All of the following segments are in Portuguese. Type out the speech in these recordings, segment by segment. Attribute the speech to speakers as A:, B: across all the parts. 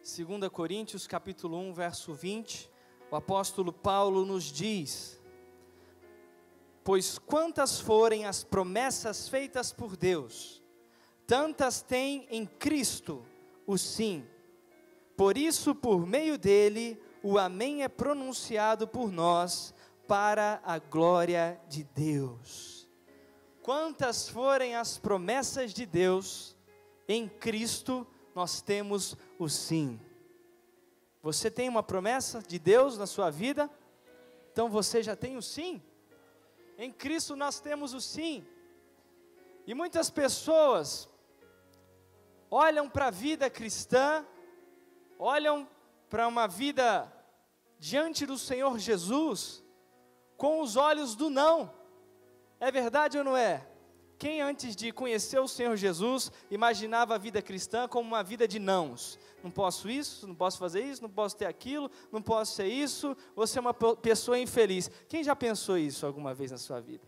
A: 2 Coríntios capítulo 1, verso 20, o apóstolo Paulo nos diz: pois quantas forem as promessas feitas por Deus, tantas tem em Cristo o sim. Por isso, por meio dele, o amém é pronunciado por nós, para a glória de Deus. Quantas forem as promessas de Deus, em Cristo nós temos o sim. Você tem uma promessa de Deus na sua vida? Então você já tem o sim? Em Cristo nós temos o sim. E muitas pessoas olham para a vida cristã, olham para uma vida diante do Senhor Jesus com os olhos do não. É verdade ou não é? Quem antes de conhecer o Senhor Jesus imaginava a vida cristã como uma vida de nãos? Não posso isso, não posso fazer isso, não posso ter aquilo, não posso ser isso, você é uma pessoa infeliz. Quem já pensou isso alguma vez na sua vida?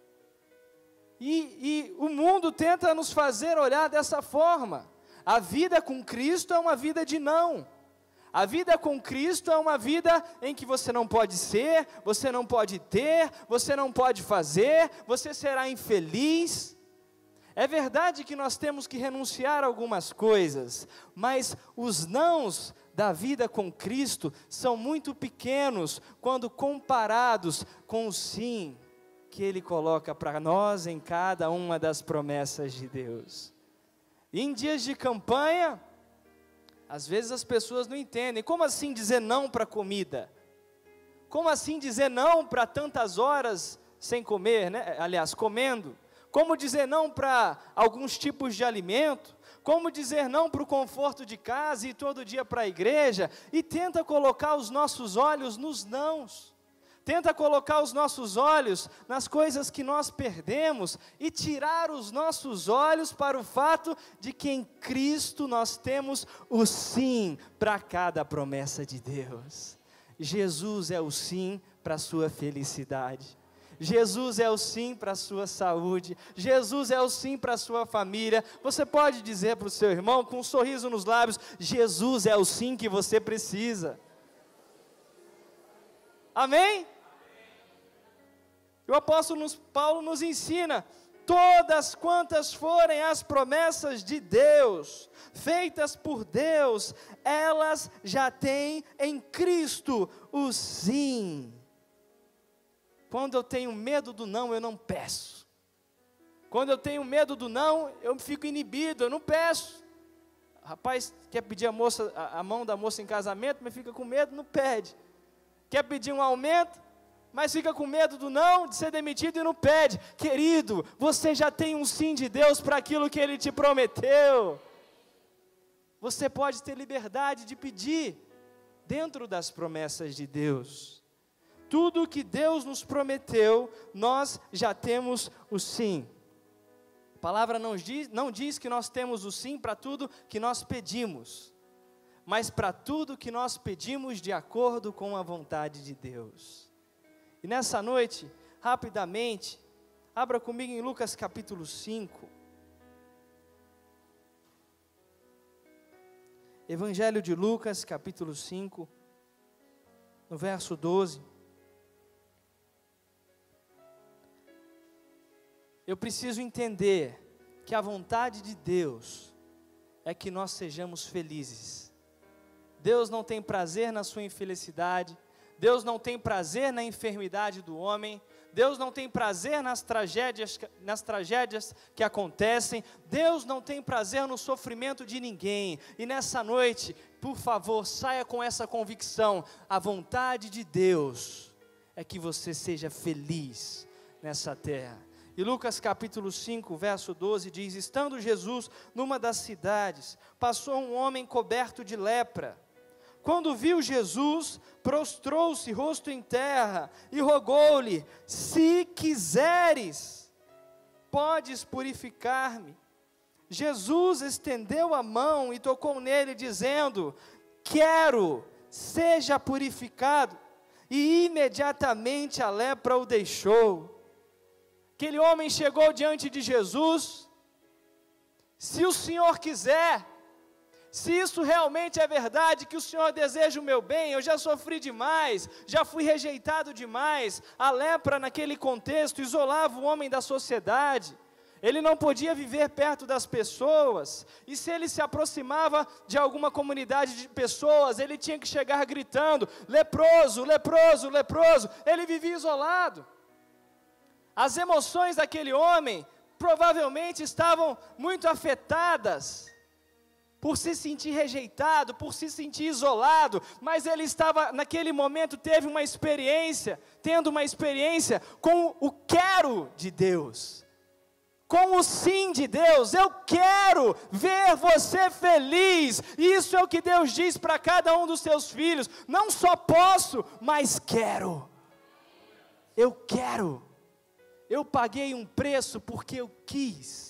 A: E o mundo tenta nos fazer olhar dessa forma. A vida com Cristo é uma vida de não. A vida com Cristo é uma vida em que você não pode ser, você não pode ter, você não pode fazer, você será infeliz. É verdade que nós temos que renunciar a algumas coisas, mas os nãos da vida com Cristo são muito pequenos quando comparados com o sim que Ele coloca para nós em cada uma das promessas de Deus. E em dias de campanha, às vezes as pessoas não entendem. Como assim dizer não para comida? Como assim dizer não para tantas horas sem comer, né? Aliás, comendo? Como dizer não para alguns tipos de alimento? Como dizer não para o conforto de casa e todo dia para a igreja? E tenta colocar os nossos olhos nos nãos. Tenta colocar os nossos olhos nas coisas que nós perdemos e tirar os nossos olhos para o fato de que em Cristo nós temos o sim para cada promessa de Deus. Jesus é o sim para a sua felicidade. Jesus é o sim para a sua saúde. Jesus é o sim para a sua família. Você pode dizer para o seu irmão com um sorriso nos lábios: Jesus é o sim que você precisa. Amém? O apóstolo Paulo nos ensina: todas quantas forem as promessas de Deus, feitas por Deus, elas já têm em Cristo o sim. Quando eu tenho medo do não, eu não peço. Quando eu tenho medo do não, eu fico inibido, eu não peço. O rapaz quer pedir a mão da moça em casamento, mas fica com medo, não pede. Quer pedir um aumento, mas fica com medo do não, de ser demitido e não pede. Querido, você já tem um sim de Deus para aquilo que Ele te prometeu. Você pode ter liberdade de pedir dentro das promessas de Deus. Tudo que Deus nos prometeu, nós já temos o sim. A palavra não diz que nós temos o sim para tudo que nós pedimos, mas para tudo que nós pedimos de acordo com a vontade de Deus. E nessa noite, rapidamente, abra comigo em Lucas capítulo 5. Evangelho de Lucas capítulo 5, no verso 12. Eu preciso entender que a vontade de Deus é que nós sejamos felizes. Deus não tem prazer na sua infelicidade. Deus não tem prazer na enfermidade do homem. Deus não tem prazer nas tragédias que acontecem. Deus não tem prazer no sofrimento de ninguém. E nessa noite, por favor, saia com essa convicção: a vontade de Deus é que você seja feliz nessa terra. E Lucas capítulo 5, verso 12 diz: estando Jesus numa das cidades, passou um homem coberto de lepra. Quando viu Jesus, prostrou-se rosto em terra e rogou-lhe: se quiseres, podes purificar-me. Jesus estendeu a mão e tocou nele, dizendo: quero, seja purificado. E imediatamente a lepra o deixou. Aquele homem chegou diante de Jesus: se o Senhor quiser, Se isso realmente é verdade, que o Senhor deseja o meu bem, eu já sofri demais, já fui rejeitado demais. A lepra naquele contexto isolava o homem da sociedade. Ele não podia viver perto das pessoas, e se ele se aproximava de alguma comunidade de pessoas, ele tinha que chegar gritando, leproso, leproso, leproso. Ele vivia isolado. As emoções daquele homem provavelmente estavam muito afetadas, por se sentir rejeitado, por se sentir isolado, mas ele estava, naquele momento, tendo uma experiência com o quero de Deus, com o sim de Deus. Eu quero ver você feliz. Isso é o que Deus diz para cada um dos seus filhos. Não só posso, mas quero. Eu quero. Eu paguei um preço porque eu quis.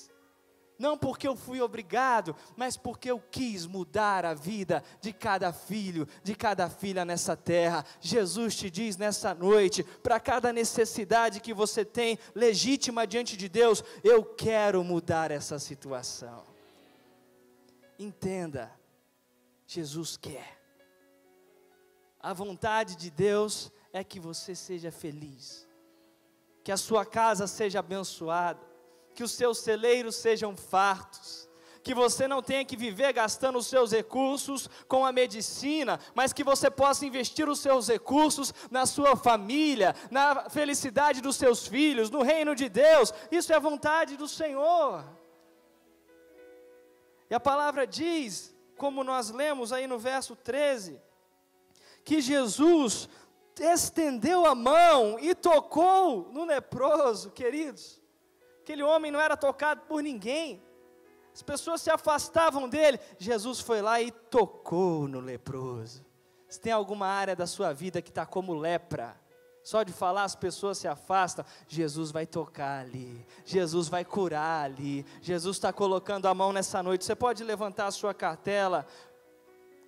A: Não porque eu fui obrigado, mas porque eu quis mudar a vida de cada filho, de cada filha nessa terra. Jesus te diz nessa noite, para cada necessidade que você tem, legítima diante de Deus, eu quero mudar essa situação. Entenda, Jesus quer. A vontade de Deus é que você seja feliz, que a sua casa seja abençoada, que os seus celeiros sejam fartos, que você não tenha que viver gastando os seus recursos com a medicina, mas que você possa investir os seus recursos na sua família, na felicidade dos seus filhos, no reino de Deus. Isso é a vontade do Senhor. E a palavra diz, como nós lemos aí no verso 13, que Jesus estendeu a mão e tocou no leproso, queridos. Aquele homem não era tocado por ninguém, as pessoas se afastavam dele. Jesus foi lá e tocou no leproso. Se tem alguma área da sua vida que está como lepra, só de falar as pessoas se afastam, Jesus vai tocar ali, Jesus vai curar ali. Jesus está colocando a mão nessa noite. Você pode levantar a sua cartela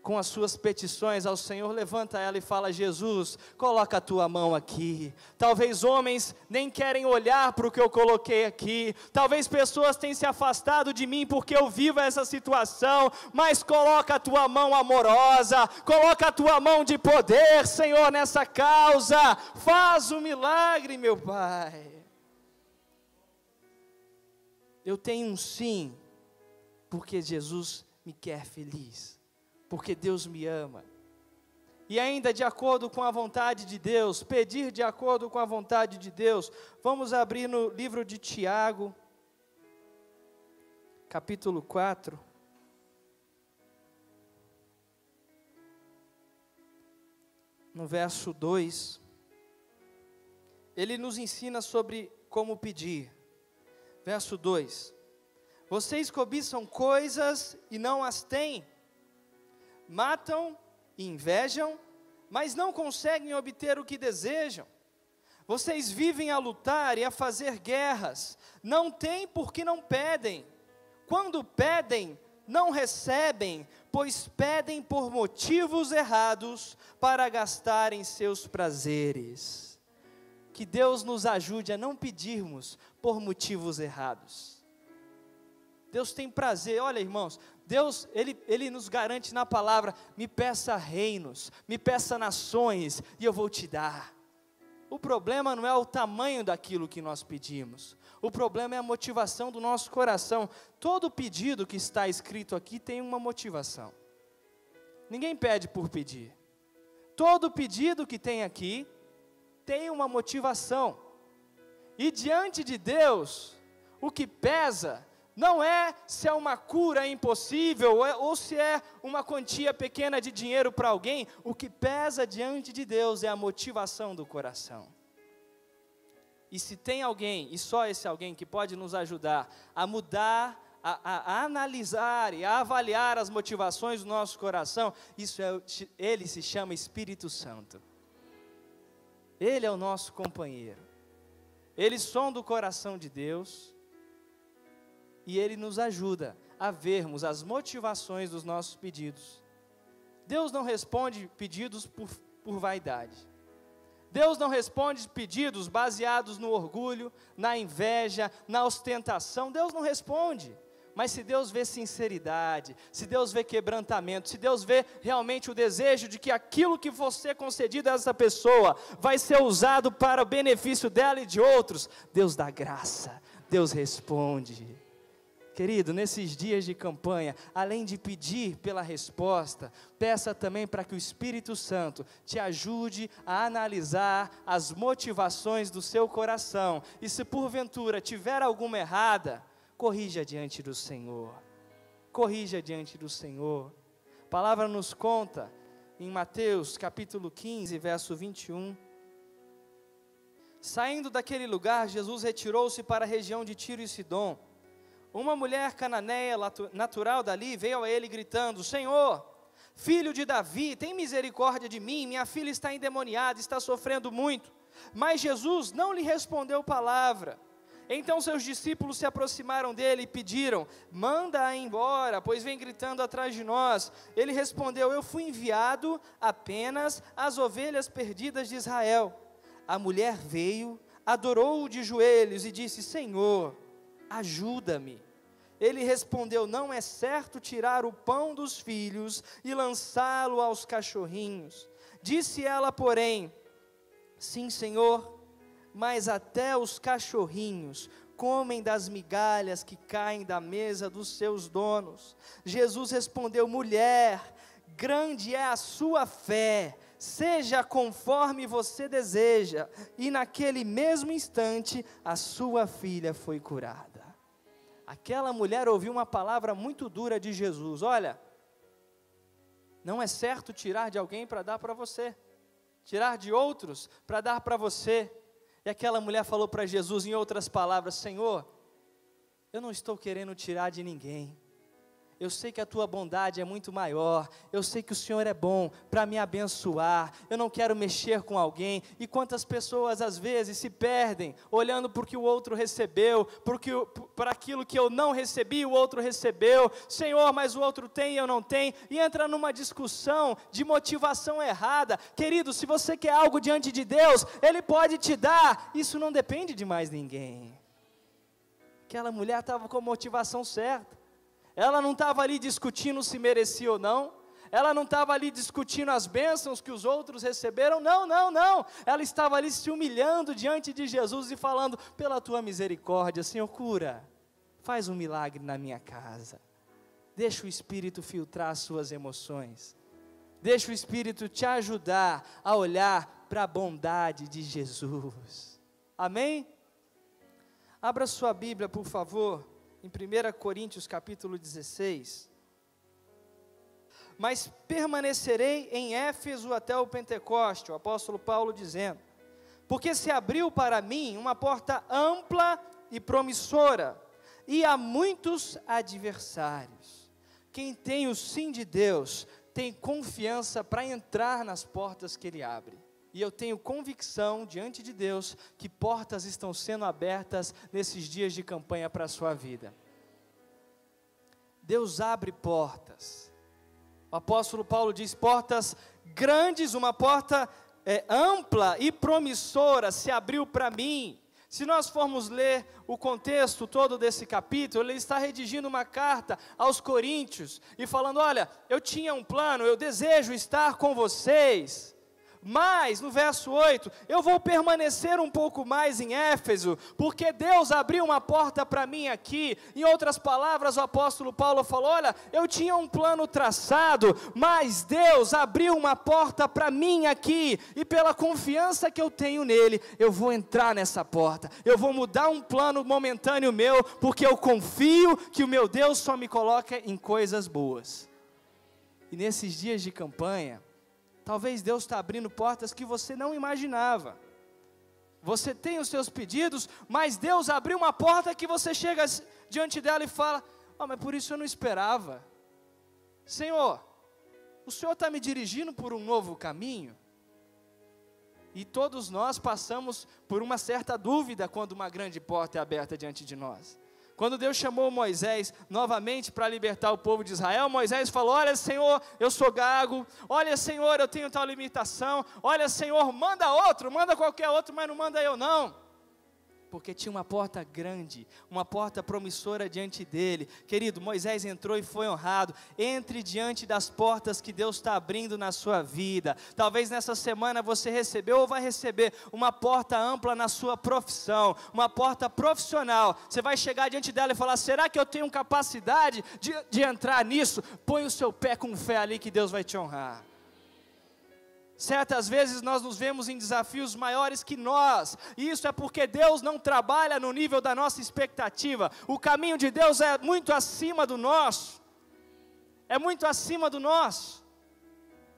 A: com as suas petições ao Senhor, levanta ela e fala: Jesus, coloca a tua mão aqui. Talvez homens nem querem olhar para o que eu coloquei aqui, talvez pessoas tenham se afastado de mim porque eu vivo essa situação, mas coloca a tua mão amorosa, coloca a tua mão de poder, Senhor, nessa causa. Faz o milagre, meu Pai. Eu tenho um sim, porque Jesus me quer feliz, porque Deus me ama. E ainda de acordo com a vontade de Deus, pedir de acordo com a vontade de Deus. Vamos abrir no livro de Tiago, capítulo 4. No verso 2, ele nos ensina sobre como pedir. Verso 2: vocês cobiçam coisas e não as têm, matam e invejam, mas não conseguem obter o que desejam. Vocês vivem a lutar e a fazer guerras, não têm porque não pedem. Quando pedem, não recebem, pois pedem por motivos errados, para gastarem seus prazeres. Que Deus nos ajude a não pedirmos por motivos errados. Deus tem prazer. Olha, irmãos, Deus, Ele nos garante na palavra: me peça reinos, me peça nações, e eu vou te dar. O problema não é o tamanho daquilo que nós pedimos, o problema é a motivação do nosso coração. Todo pedido que está escrito aqui tem uma motivação. Ninguém pede por pedir. Todo pedido que tem aqui tem uma motivação. E diante de Deus, o que pesa não é se é uma cura impossível ou se é uma quantia pequena de dinheiro para alguém. O que pesa diante de Deus é a motivação do coração. E se tem alguém, e só esse alguém, que pode nos ajudar a mudar, a analisar e a avaliar as motivações do nosso coração, ele se chama Espírito Santo. Ele é o nosso companheiro. Ele sonda o coração de Deus e Ele nos ajuda a vermos as motivações dos nossos pedidos. Deus não responde pedidos por vaidade. Deus não responde pedidos baseados no orgulho, na inveja, na ostentação. Deus não responde. Mas se Deus vê sinceridade, se Deus vê quebrantamento, se Deus vê realmente o desejo de que aquilo que for ser concedido a essa pessoa vai ser usado para o benefício dela e de outros, Deus dá graça, Deus responde. Querido, nesses dias de campanha, além de pedir pela resposta, peça também para que o Espírito Santo te ajude a analisar as motivações do seu coração, e se porventura tiver alguma errada, corrija diante do Senhor, corrija diante do Senhor. A palavra nos conta, em Mateus capítulo 15, verso 21, saindo daquele lugar, Jesus retirou-se para a região de Tiro e Sidom. Uma mulher cananeia, natural dali, veio a ele gritando: Senhor, filho de Davi, tem misericórdia de mim, minha filha está endemoniada, está sofrendo muito. Mas Jesus não lhe respondeu palavra. Então seus discípulos se aproximaram dele e pediram: manda-a embora, pois vem gritando atrás de nós. Ele respondeu: eu fui enviado apenas às ovelhas perdidas de Israel. A mulher veio, adorou-o de joelhos e disse: Senhor, ajuda-me. Ele respondeu: não é certo tirar o pão dos filhos e lançá-lo aos cachorrinhos. Disse ela, porém: sim, Senhor, mas até os cachorrinhos comem das migalhas que caem da mesa dos seus donos. Jesus respondeu: mulher, grande é a sua fé, seja conforme você deseja. E naquele mesmo instante, a sua filha foi curada. Aquela mulher ouviu uma palavra muito dura de Jesus: olha, não é certo tirar de alguém para dar para você, tirar de outros para dar para você. E aquela mulher falou para Jesus, em outras palavras: Senhor, eu não estou querendo tirar de ninguém, eu sei que a tua bondade é muito maior, eu sei que o Senhor é bom para me abençoar, eu não quero mexer com alguém. E quantas pessoas às vezes se perdem, olhando para o que o outro recebeu, para aquilo que eu não recebi, o outro recebeu. Senhor, mas o outro tem e eu não tenho, e entra numa discussão de motivação errada. Querido, se você quer algo diante de Deus, Ele pode te dar, isso não depende de mais ninguém. Aquela mulher estava com a motivação certa. Ela não estava ali discutindo se merecia ou não, ela não estava ali discutindo as bênçãos que os outros receberam, não, ela estava ali se humilhando diante de Jesus e falando: pela tua misericórdia, Senhor, cura, faz um milagre na minha casa, deixa o Espírito filtrar as suas emoções, deixa o Espírito te ajudar a olhar para a bondade de Jesus, amém? Abra sua Bíblia, por favor, em 1 Coríntios capítulo 16, mas permanecerei em Éfeso até o Pentecoste, o apóstolo Paulo dizendo, porque se abriu para mim uma porta ampla e promissora, e há muitos adversários. Quem tem o sim de Deus, tem confiança para entrar nas portas que Ele abre. E eu tenho convicção diante de Deus que portas estão sendo abertas nesses dias de campanha para a sua vida. Deus abre portas. O apóstolo Paulo diz: portas grandes, uma porta ampla e promissora se abriu para mim. Se nós formos ler o contexto todo desse capítulo, ele está redigindo uma carta aos coríntios e falando: olha, eu tinha um plano, eu desejo estar com vocês, mas, no verso 8, eu vou permanecer um pouco mais em Éfeso, porque Deus abriu uma porta para mim aqui. Em outras palavras, o apóstolo Paulo falou: olha, eu tinha um plano traçado, mas Deus abriu uma porta para mim aqui, e pela confiança que eu tenho nele, eu vou entrar nessa porta, eu vou mudar um plano momentâneo meu, porque eu confio que o meu Deus só me coloca em coisas boas. E nesses dias de campanha, talvez Deus está abrindo portas que você não imaginava. Você tem os seus pedidos, mas Deus abriu uma porta que você chega diante dela e fala: mas por isso eu não esperava. Senhor, o Senhor está me dirigindo por um novo caminho? E todos nós passamos por uma certa dúvida quando uma grande porta é aberta diante de nós. Quando Deus chamou Moisés novamente para libertar o povo de Israel, Moisés falou: olha, Senhor, eu sou gago, olha, Senhor, eu tenho tal limitação, olha, Senhor, manda outro, manda qualquer outro, mas não manda eu não. porque tinha uma porta grande, uma porta promissora diante dele. Querido, Moisés entrou e foi honrado. Entre diante das portas que Deus está abrindo na sua vida. Talvez nessa semana você recebeu ou vai receber uma porta ampla na sua profissão, uma porta profissional. Você vai chegar diante dela e falar: será que eu tenho capacidade de entrar nisso? Põe o seu pé com fé ali que Deus vai te honrar. Certas vezes nós nos vemos em desafios maiores que nós, e isso é porque Deus não trabalha no nível da nossa expectativa. O caminho de Deus é muito acima do nosso, é muito acima do nosso,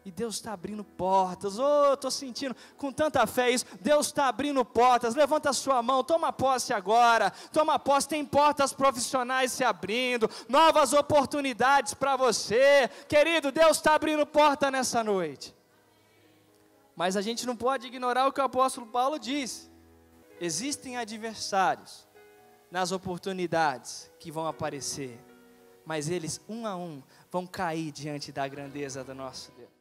A: e Deus está abrindo portas. Estou sentindo com tanta fé isso. Deus está abrindo portas. Levanta a sua mão, toma posse agora, toma posse. Tem portas profissionais se abrindo, novas oportunidades para você, querido. Deus está abrindo porta nessa noite. Mas a gente não pode ignorar o que o apóstolo Paulo diz. Existem adversários nas oportunidades que vão aparecer, mas eles, um a um, vão cair diante da grandeza do nosso Deus.